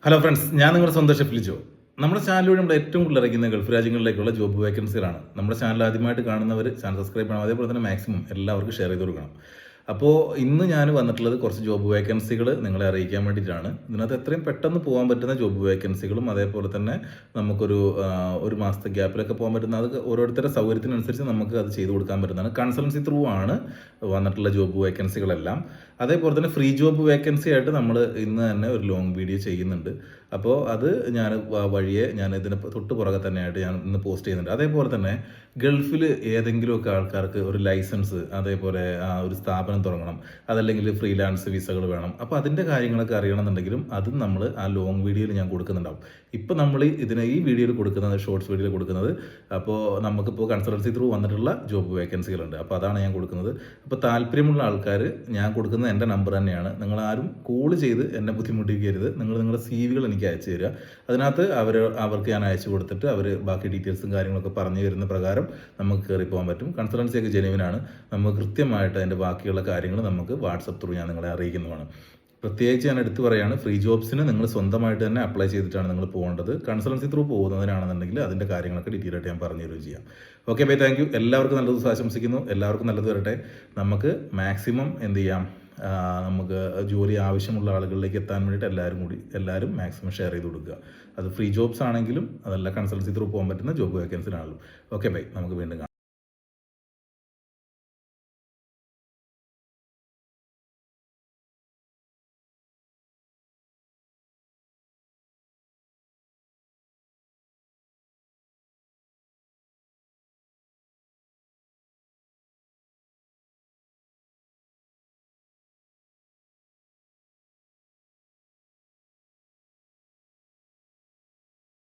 Hello friends, ഞാൻ നിങ്ങളുടെ സ്വന്തം ഷെഫ് ലിജോ. നമ്മുടെ ചാനലിലൂടെ നമ്മൾ ഏറ്റവും കൂടുതൽ ഇറങ്ങുന്ന ഗൾഫ് രാജ്യങ്ങളിലേക്കുള്ള ജോബ് വേക്കൻസികളാണ്. നമ്മുടെ ചാനൽ ആദ്യമായിട്ട് കാണുന്നവർ ചാനൽ സബ്സ്ക്രൈബ് ചെയ്യണം. അതേപോലെ തന്നെ മാക്സിമം എല്ലാവർക്കും ഷെയർ ചെയ്ത് കൊടുക്കണം. അപ്പോൾ ഇന്ന് ഞാൻ വന്നിട്ടുള്ളത് കുറച്ച് ജോബ് വേക്കൻസികൾ നിങ്ങളെ അറിയിക്കാൻ വേണ്ടിയിട്ടാണ്. ഇതിനകത്ത് എത്രയും പെട്ടെന്ന് പോകാൻ പറ്റുന്ന ജോബ് വേക്കൻസികളും അതേപോലെ തന്നെ നമുക്കൊരു ഒരു മാസത്തെ ഗ്യാപ്പിലൊക്കെ പോകാൻ പറ്റുന്ന അത് ഓരോരുത്തരുടെ സൗകര്യത്തിനനുസരിച്ച് നമുക്ക് അത് ചെയ്ത് കൊടുക്കാൻ പറ്റുന്നതാണ്. കൺസൾട്ടൻസി ത്രൂ ആണ് വന്നിട്ടുള്ള ജോബ് വേക്കൻസികളെല്ലാം. അതേപോലെ തന്നെ ഫ്രീ ജോബ് വേക്കൻസി ആയിട്ട് നമ്മൾ ഇന്ന് തന്നെ ഒരു ലോങ് വീഡിയോ ചെയ്യുന്നുണ്ട്. അപ്പോൾ അത് ഞാൻ വഴിയെ ഞാൻ ഇതിന് തൊട്ട് പുറകെ തന്നെയായിട്ട് ഞാൻ ഇന്ന് പോസ്റ്റ് ചെയ്യുന്നുണ്ട്. അതേപോലെ തന്നെ ഗൾഫിൽ ഏതെങ്കിലുമൊക്കെ ആൾക്കാർക്ക് ഒരു ലൈസൻസ് അതേപോലെ ഒരു സ്ഥാപനം തുടങ്ങണം, അതല്ലെങ്കിൽ ഫ്രീലാൻസ് വിസകൾ വേണം. അപ്പോൾ അതിൻ്റെ കാര്യങ്ങളൊക്കെ അറിയണമെന്നുണ്ടെങ്കിലും അതും നമ്മൾ ആ ലോങ് വീഡിയോയിൽ ഞാൻ കൊടുക്കുന്നുണ്ടാവും. ഇപ്പോൾ നമ്മൾ ഈ വീഡിയോയിൽ കൊടുക്കുന്നത് ഷോർട്സ് വീഡിയോയിൽ കൊടുക്കുന്നത് അപ്പോൾ നമുക്കിപ്പോൾ കൺസൾട്ടൻസി ത്രൂ വന്നിട്ടുള്ള ജോബ് വേക്കൻസികളുണ്ട്. അപ്പോൾ അതാണ് ഞാൻ കൊടുക്കുന്നത്. അപ്പോൾ താല്പര്യമുള്ള ആൾക്കാർ ഞാൻ കൊടുക്കുന്ന എൻ്റെ നമ്പർ തന്നെയാണ്. നിങ്ങളാരും കോൾ ചെയ്ത് എന്നെ ബുദ്ധിമുട്ടിക്കരുത്. നിങ്ങളുടെ സി വികൾ എനിക്ക് അയച്ചു തരിക. അതിനകത്ത് അവർക്ക് ഞാൻ അയച്ചു കൊടുത്തിട്ട് അവർ ബാക്കി ഡീറ്റെയിൽസും കാര്യങ്ങളൊക്കെ പറഞ്ഞു തരുന്ന പ്രകാരം നമുക്ക് കയറി പോകാൻ പറ്റും. കൺസൾട്ടൻസിയൊക്കെ ജെനുവിനാണ്. നമുക്ക് കൃത്യമായിട്ട് അതിൻ്റെ ബാക്കിയുള്ള കാര്യങ്ങൾ നമുക്ക് വാട്സപ്പ് ത്രൂ ഞാൻ നിങ്ങളെ അറിയിക്കുന്നതാണ്. പ്രത്യേകിച്ച് ഞാൻ എടുത്തു പറയുകയാണ്, ഫ്രീ ജോബ്സിന് നിങ്ങൾ സ്വന്തമായിട്ട് തന്നെ അപ്ലൈ ചെയ്തിട്ടാണ് നിങ്ങൾ പോകേണ്ടത്. കൺസൾട്ടൻസി ത്രൂ പോകുന്നതിനാണെന്നുണ്ടെങ്കിൽ അതിൻ്റെ കാര്യങ്ങളൊക്കെ ഡീറ്റെയിൽ ആയിട്ട് ഞാൻ പറഞ്ഞു തരുകയും ചെയ്യാം. Okay bye, thank you. എല്ലാവർക്കും നല്ല ദിവസം ആശംസിക്കുന്നു. എല്ലാവർക്കും നല്ലത് വരട്ടെ. നമുക്ക് മാക്സിമം എന്ത് ചെയ്യാം, നമുക്ക് ജോലി ആവശ്യമുള്ള ആളുകളിലേക്ക് എത്താൻ വേണ്ടിയിട്ട് എല്ലാവരും മാക്സിമം ഷെയർ ചെയ്ത് കൊടുക്കുക. അത് ഫ്രീ ജോബ്സ് ആണെങ്കിലും അതല്ല കൺസൾട്ടൻസി ത്രൂ പോകാൻ പറ്റുന്ന ജോബ് വേക്കൻസിനാണല്ലോ. ഓക്കെ ബൈ, നമുക്ക് വീണ്ടും കാണാം.